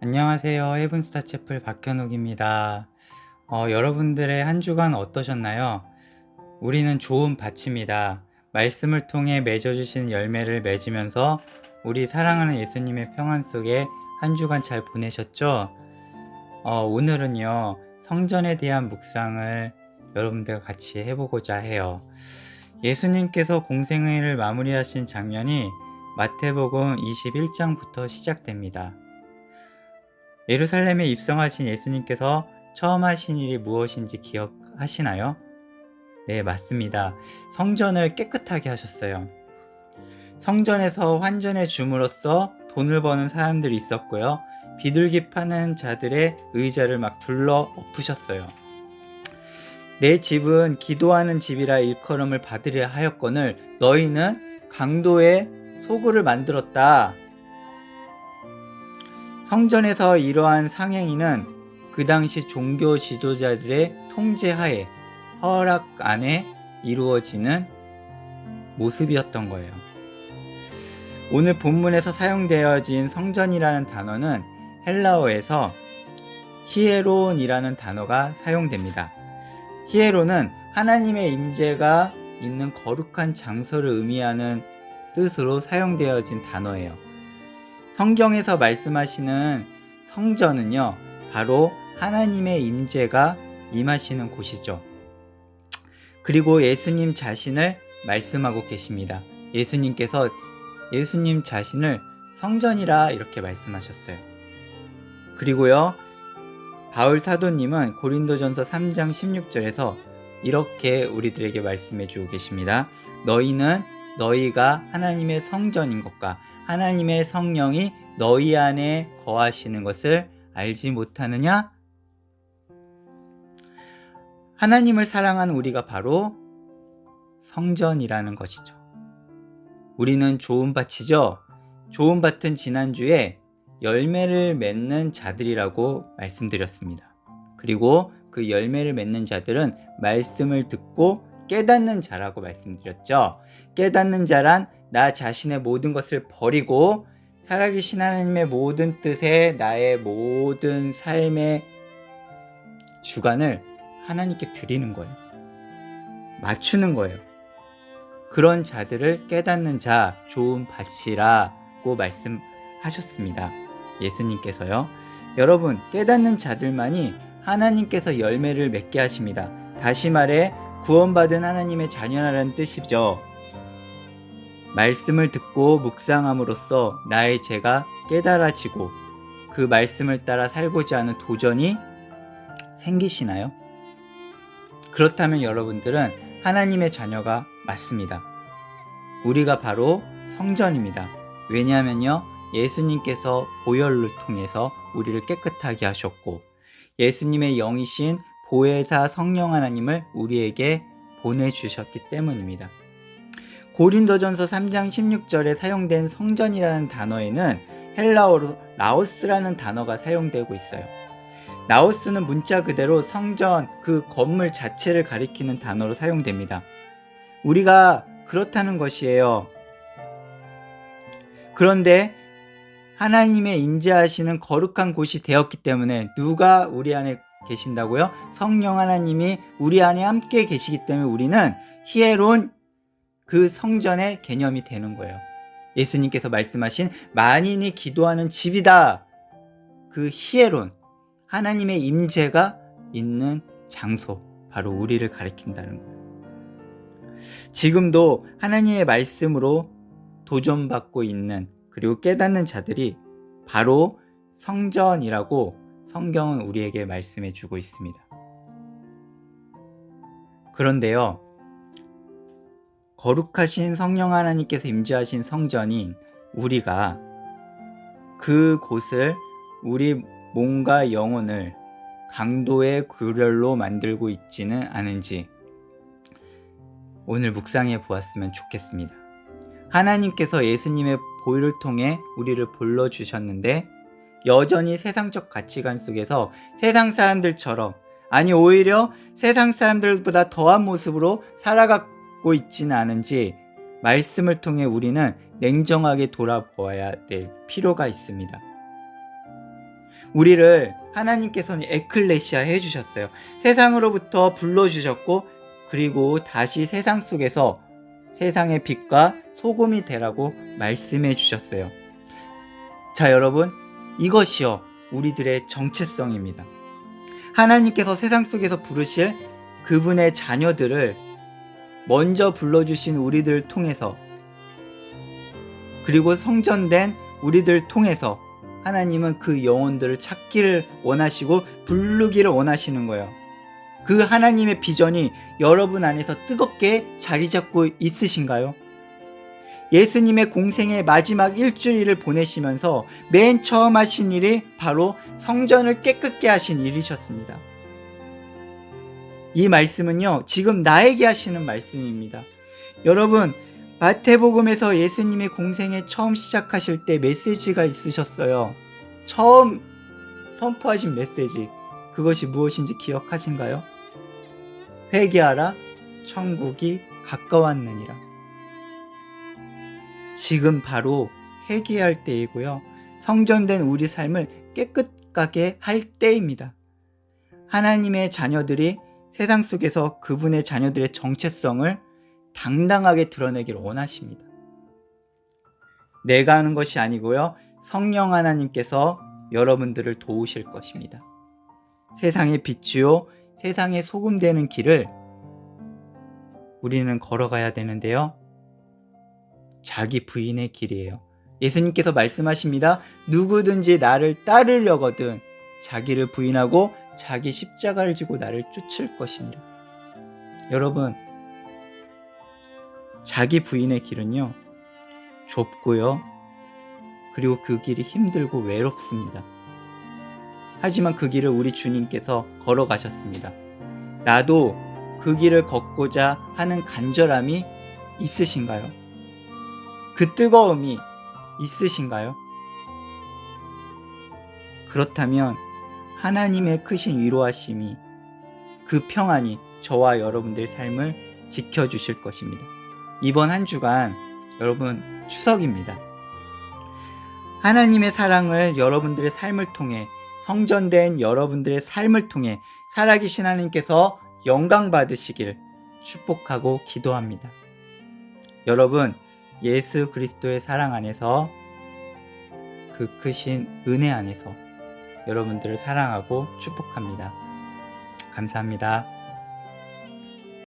안녕하세요. 헤븐스타 채플 박현욱입니다. 여러분들의 한 주간 어떠셨나요? 우리는 좋은 밭입니다. 말씀을 통해 맺어주신 열매를 맺으면서 우리 사랑하는 예수님의 평안 속에 한 주간 잘 보내셨죠? 오늘은요, 성전에 대한 묵상을 여러분들과 같이 해보고자 해요. 예수님께서 공생애를 마무리하신 장면이 마태복음 21장부터 시작됩니다. 예루살렘에 입성하신 예수님께서 처음 하신 일이 무엇인지 기억하시나요? 네, 맞습니다. 성전을 깨끗하게 하셨어요. 성전에서 환전해 줌으로써 돈을 버는 사람들이 있었고요. 비둘기 파는 자들의 의자를 막 둘러 엎으셨어요. 내 집은 기도하는 집이라 일컬음을 받으려 하였거늘 너희는 강도의 소굴을 만들었다. 성전에서 이러한 상행위는 그 당시 종교 지도자들의 통제하에 허락 안에 이루어지는 모습이었던 거예요. 오늘 본문에서 사용되어진 성전이라는 단어는 헬라어에서 히에론이라는 단어가 사용됩니다. 히에론은 하나님의 임재가 있는 거룩한 장소를 의미하는 뜻으로 사용되어진 단어예요. 성경에서 말씀하시는 성전은요, 바로 하나님의 임재가 임하시는 곳이죠. 그리고 예수님 자신을 말씀하고 계십니다. 예수님께서 예수님 자신을 성전이라 이렇게 말씀하셨어요. 그리고요, 바울 사도님은 고린도전서 3장 16절에서 이렇게 우리들에게 말씀해 주고 계십니다. 너희는 너희가 하나님의 성전인 것과 하나님의 성령이 너희 안에 거하시는 것을 알지 못하느냐? 하나님을 사랑하는 우리가 바로 성전이라는 것이죠. 우리는 좋은 밭이죠. 좋은 밭은 지난주에 열매를 맺는 자들이라고 말씀드렸습니다. 그리고 그 열매를 맺는 자들은 말씀을 듣고 깨닫는 자라고 말씀드렸죠. 깨닫는 자란 나 자신의 모든 것을 버리고 살아계신 하나님의 모든 뜻에 나의 모든 삶의 주관을 하나님께 드리는 거예요. 맞추는 거예요. 그런 자들을 깨닫는 자, 좋은 밭이라고 말씀하셨습니다. 예수님께서요. 여러분, 깨닫는 자들만이 하나님께서 열매를 맺게 하십니다. 다시 말해 구원받은 하나님의 자녀라는 뜻이죠. 말씀을 듣고 묵상함으로써 나의 죄가 깨달아지고 그 말씀을 따라 살고자 하는 도전이 생기시나요? 그렇다면 여러분들은 하나님의 자녀가 맞습니다. 우리가 바로 성전입니다. 왜냐하면요, 예수님께서 보혈을 통해서 우리를 깨끗하게 하셨고 예수님의 영이신 보혜사 성령 하나님을 우리에게 보내주셨기 때문입니다. 고린도전서 3장 16절에 사용된 성전이라는 단어에는 헬라어로 나오스라는 단어가 사용되고 있어요. 나오스는 문자 그대로 성전, 그 건물 자체를 가리키는 단어로 사용됩니다. 우리가 그렇다는 것이에요. 그런데 하나님의 임재하시는 거룩한 곳이 되었기 때문에 누가 우리 안에 계신다고요? 성령 하나님이 우리 안에 함께 계시기 때문에 우리는 히에론 그 성전의 개념이 되는 거예요. 예수님께서 말씀하신 만인이 기도하는 집이다. 그 히에론, 하나님의 임재가 있는 장소, 바로 우리를 가리킨다는 거예요. 지금도 하나님의 말씀으로 도전받고 있는 그리고 깨닫는 자들이 바로 성전이라고 성경은 우리에게 말씀해 주고 있습니다. 그런데요, 거룩하신 성령 하나님께서 임재하신 성전인 우리가 그 곳을 우리 몸과 영혼을 강도의 굴열로 만들고 있지는 않은지 오늘 묵상해 보았으면 좋겠습니다. 하나님께서 예수님의 보혈을 통해 우리를 불러주셨는데 여전히 세상적 가치관 속에서 세상 사람들처럼, 아니 오히려 세상 사람들보다 더한 모습으로 살아가고 있지는 않은지 말씀을 통해 우리는 냉정하게 돌아보아야 될 필요가 있습니다. 우리를 하나님께서는 에클레시아 해주셨어요. 세상으로부터 불러주셨고 그리고 다시 세상 속에서 세상의 빛과 소금이 되라고 말씀해 주셨어요. 자, 여러분, 이것이요 우리들의 정체성입니다. 하나님께서 세상 속에서 부르실 그분의 자녀들을 먼저 불러주신 우리들 통해서, 그리고 성전된 우리들 통해서 하나님은 그 영혼들을 찾기를 원하시고 부르기를 원하시는 거예요. 그 하나님의 비전이 여러분 안에서 뜨겁게 자리 잡고 있으신가요? 예수님의 공생의 마지막 일주일을 보내시면서 맨 처음 하신 일이 바로 성전을 깨끗게 하신 일이셨습니다. 이 말씀은요, 지금 나에게 하시는 말씀입니다. 여러분, 마태복음에서 예수님의 공생에 처음 시작하실 때 메시지가 있으셨어요. 처음 선포하신 메시지, 그것이 무엇인지 기억하신가요? 회개하라, 천국이 가까웠느니라. 지금 바로 회개할 때이고요, 성전된 우리 삶을 깨끗하게 할 때입니다. 하나님의 자녀들이 세상 속에서 그분의 자녀들의 정체성을 당당하게 드러내기를 원하십니다. 내가 하는 것이 아니고요, 성령 하나님께서 여러분들을 도우실 것입니다. 세상의 빛이요 세상의 소금 되는 길을 우리는 걸어가야 되는데요, 자기 부인의 길이에요. 예수님께서 말씀하십니다. 누구든지 나를 따르려거든 자기를 부인하고 자기 십자가를 지고 나를 쫓을 것이니라. 여러분, 자기 부인의 길은요 좁고요, 그리고 그 길이 힘들고 외롭습니다. 하지만 그 길을 우리 주님께서 걸어가셨습니다. 나도 그 길을 걷고자 하는 간절함이 있으신가요? 그 뜨거움이 있으신가요? 그렇다면 하나님의 크신 위로하심이, 그 평안이 저와 여러분들의 삶을 지켜주실 것입니다. 이번 한 주간 여러분 추석입니다. 하나님의 사랑을 여러분들의 삶을 통해, 성전된 여러분들의 삶을 통해 살아계신 하나님께서 영광 받으시길 축복하고 기도합니다. 여러분, 예수 그리스도의 사랑 안에서, 그 크신 은혜 안에서 여러분들을 사랑하고 축복합니다. 감사합니다.